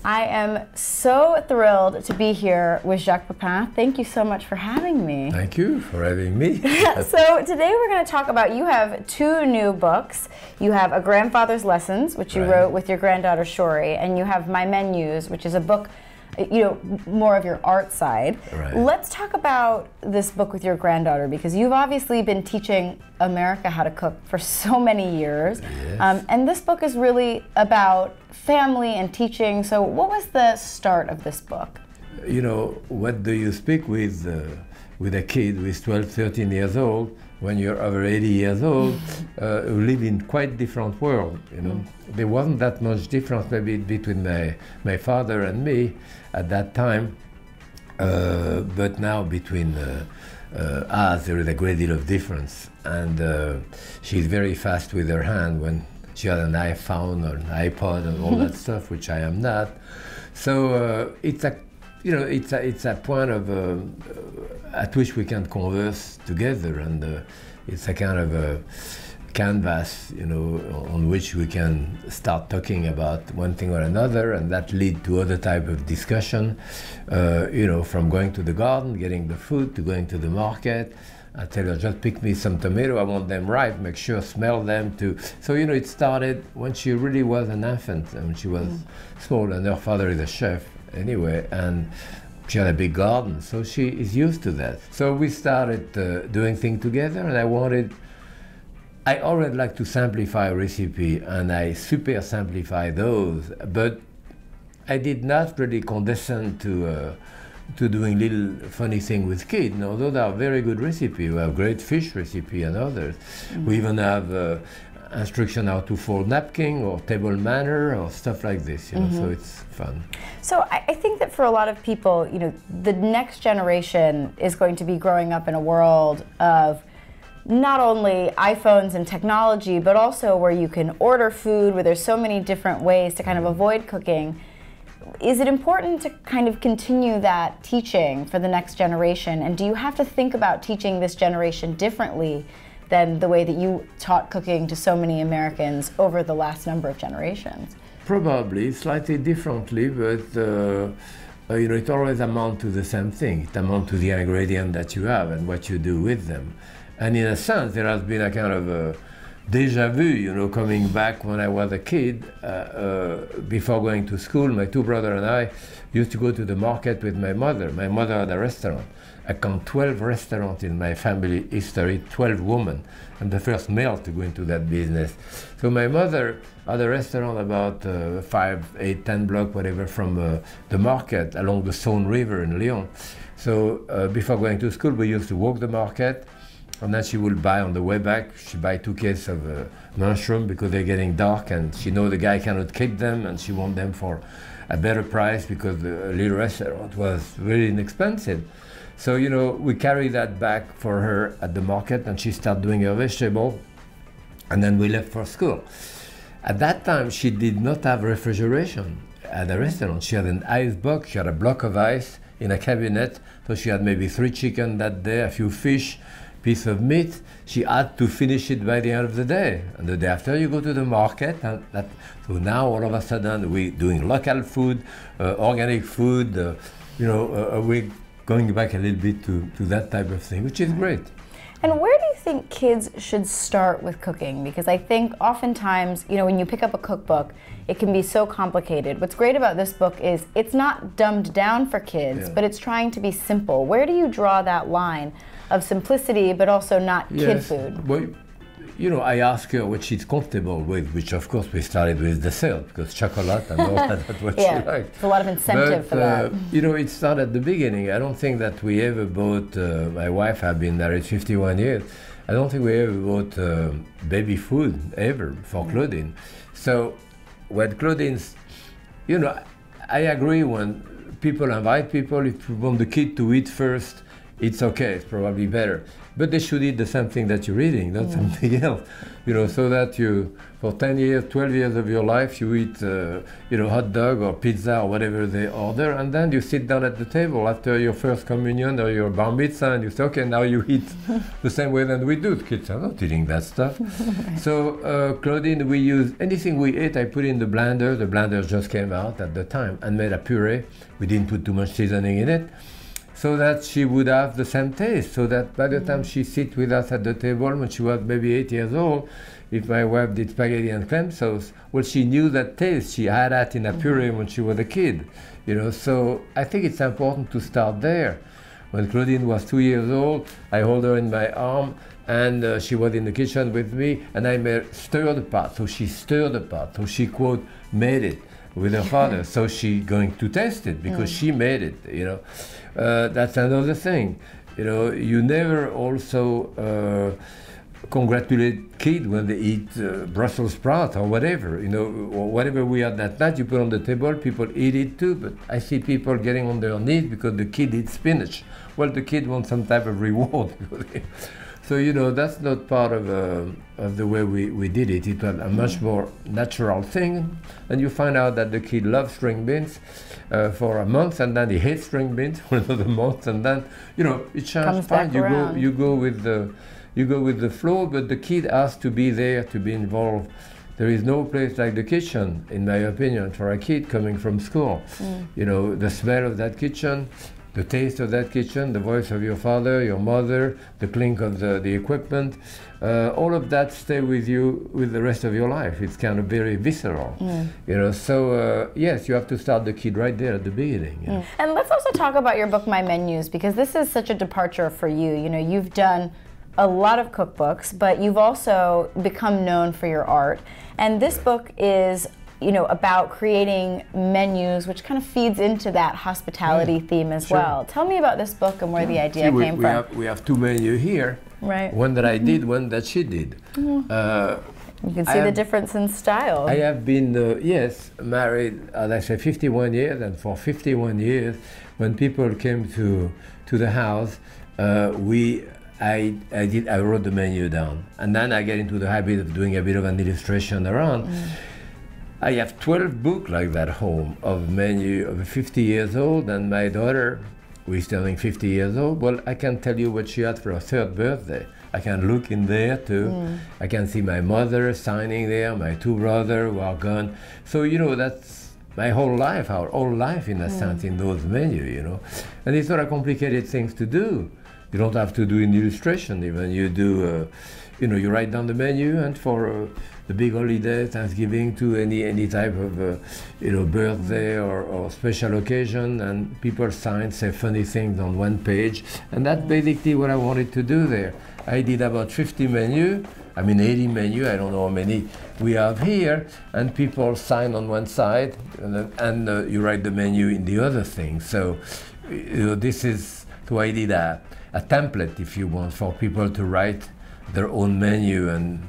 I am so thrilled to be here with Jacques Pepin. Thank you so much for having me. Thank you for having me. So today we're going to talk about, you have two new books. You have A Grandfather's Lessons, which you wrote with your granddaughter Shori, and you have My Menus, which is a book, you know, more of your art side. Let's talk about this book with your granddaughter, because you've obviously been teaching America how to cook for so many years. Yes. And this book is really about family and teaching. So what was the start of this book? You know, what do you speak with a kid who is 12, 13 years old when you're over 80 years old, who live in quite different world, you know? There wasn't that much difference maybe between my father and me at that time, but now between us there is a great deal of difference. And she's very fast with her hand when she had an iPhone or an iPod and all that stuff, which I am not. So it's a, you know, it's a point of at which we can converse together, and it's a kind of a canvas, you know, on which we can start talking about one thing or another, and that lead to other type of discussion. You know, from going to the garden, getting the food, to going to the market. I tell her, just pick me some tomato, I want them ripe, make sure, smell them too. So, you know, it started when she really was an infant, and when she was small, and her father is a chef anyway, and she had a big garden, so she is used to that. So we started doing things together, and I already like to simplify a recipe, and I super simplify those, but I did not really condescend to doing little funny thing with kids. No, those are very good recipes. We have great fish recipe and others. We even have instruction how to fold napkin or table manner or stuff like this, you know, so it's fun. So I think that for a lot of people, you know, the next generation is going to be growing up in a world of not only iPhones and technology, but also where you can order food, where there's so many different ways to kind of avoid cooking. Is it important to kind of continue that teaching for the next generation? And do you have to think about teaching this generation differently than the way that you taught cooking to so many Americans over the last number of generations? Probably, slightly differently, but you know, it always amounts to the same thing. It amounts to the ingredient that you have and what you do with them. And in a sense, there has been a kind of a déjà vu, you know, coming back when I was a kid. Before going to school, my two brothers and I used to go to the market with my mother. My mother had a restaurant. I count 12 restaurants in my family history, 12 women. I'm the first male to go into that business. So my mother had a restaurant about 5, 8, 10 blocks, whatever, from the market along the Saône River in Lyon. So before going to school, we used to walk the market, and then she would buy on the way back, she buy 2 cases of mushroom because they're getting dark, and she know the guy cannot keep them, and she want them for a better price because the little restaurant was really inexpensive. So, you know, we carry that back for her at the market, and she started doing her vegetable, and then we left for school. At that time, she did not have refrigeration at the restaurant. She had an ice box, she had a block of ice in a cabinet, so she had maybe 3 chicken that day, a few fish, piece of meat. She had to finish it by the end of the day. And the day after, you go to the market. And so now, all of a sudden, we're doing local food, organic food. You know, we're going back a little bit to that type of thing, which is great. And where do you think kids should start with cooking? Because I think oftentimes, you know, when you pick up a cookbook, it can be so complicated. What's great about this book is it's not dumbed down for kids, but it's trying to be simple. Where do you draw that line of simplicity, but also not kid food? Well, you know, I ask her what she's comfortable with, which of course we started with dessert, because chocolate and all that, that's what she likes. There's a lot of incentive for that. You know, it started at the beginning. I don't think that we ever bought, my wife had been married 51 years, I don't think we ever bought baby food, ever, for clothing. So, when clothing's, you know, I agree when people invite people, if you want the kid to eat first, it's okay, it's probably better. But they should eat the same thing that you're eating, not something else. You know, so that you, for 10 years, 12 years of your life, you eat, you know, hot dog or pizza or whatever they order, and then you sit down at the table after your first communion or your bar mitzvah, and you say, okay, now you eat the same way that we do. The kids are not eating that stuff. So, Claudine, we use anything we ate, I put in the blender. The blender just came out at the time and made a puree. We didn't put too much seasoning in it, so that she would have the same taste, so that by the time she sit with us at the table when she was maybe 8 years old, if my wife did spaghetti and clam sauce, well, she knew that taste. She had that in a puree when she was a kid, you know. So I think it's important to start there. When Claudine was 2 years old, I hold her in my arm, and she was in the kitchen with me, and I made stir the pot. So she stirred the pot. So she, quote, made it with her father. So she going to taste it because she made it, you know. That's another thing. You know, you never also congratulate kids when they eat Brussels sprouts or whatever, you know, or whatever we had that night, you put on the table, people eat it too, but I see people getting on their knees because the kid eats spinach. Well, the kid wants some type of reward. So, you know, that's not part of the way we did it. It was a much more natural thing. And you find out that the kid loves string beans for a month, and then he hates string beans for another month, and then, you know, it changes fine. You go with the flow, but the kid has to be there, to be involved. There is no place like the kitchen, in my opinion, for a kid coming from school. You know, the smell of that kitchen, the taste of that kitchen, the voice of your father, your mother, the clink of the equipment, all of that stay with you with the rest of your life. It's kind of very visceral, you know. So yes, you have to start the kid right there at the beginning. You know? And let's also talk about your book, My Menus, because this is such a departure for you. You know, you've done a lot of cookbooks, but you've also become known for your art. And this book is, you know, about creating menus, which kind of feeds into that hospitality theme as well. Tell me about this book and where the idea came from. We have two menus here. Right. One that I did, one that she did. You can see the difference in style. I have bbeen, yes, married, as I say, 51 years, and for 51 years, when people came to the house, I wrote the menu down, and then I get into the habit of doing a bit of an illustration around. I have 12 books like that home of menu of 50 years old, and my daughter, who is turning 50 years old, well, I can tell you what she had for her 3rd birthday. I can look in there too. I can see my mother signing there, my 2 brothers who are gone. So, you know, that's my whole life, our whole life in a sense, in those menus, you know. And it's not a complicated things to do. You don't have to do an illustration even. You do, you know, you write down the menu, and for the big holiday, Thanksgiving, to any type of, you know, birthday or special occasion, and people sign, say funny things on one page, and that's basically what I wanted to do there. I did about 50 menu, I mean 80 menu, I don't know how many we have here, and people sign on one side, and you write the menu in the other thing. So, you know, this is, so I did a template, if you want, for people to write their own menu and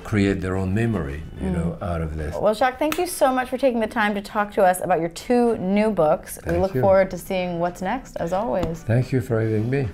create their own memory, you know, out of this. Well, Jacques, thank you so much for taking the time to talk to us about your 2 new books. We look forward to seeing what's next, as always. Thank you for having me.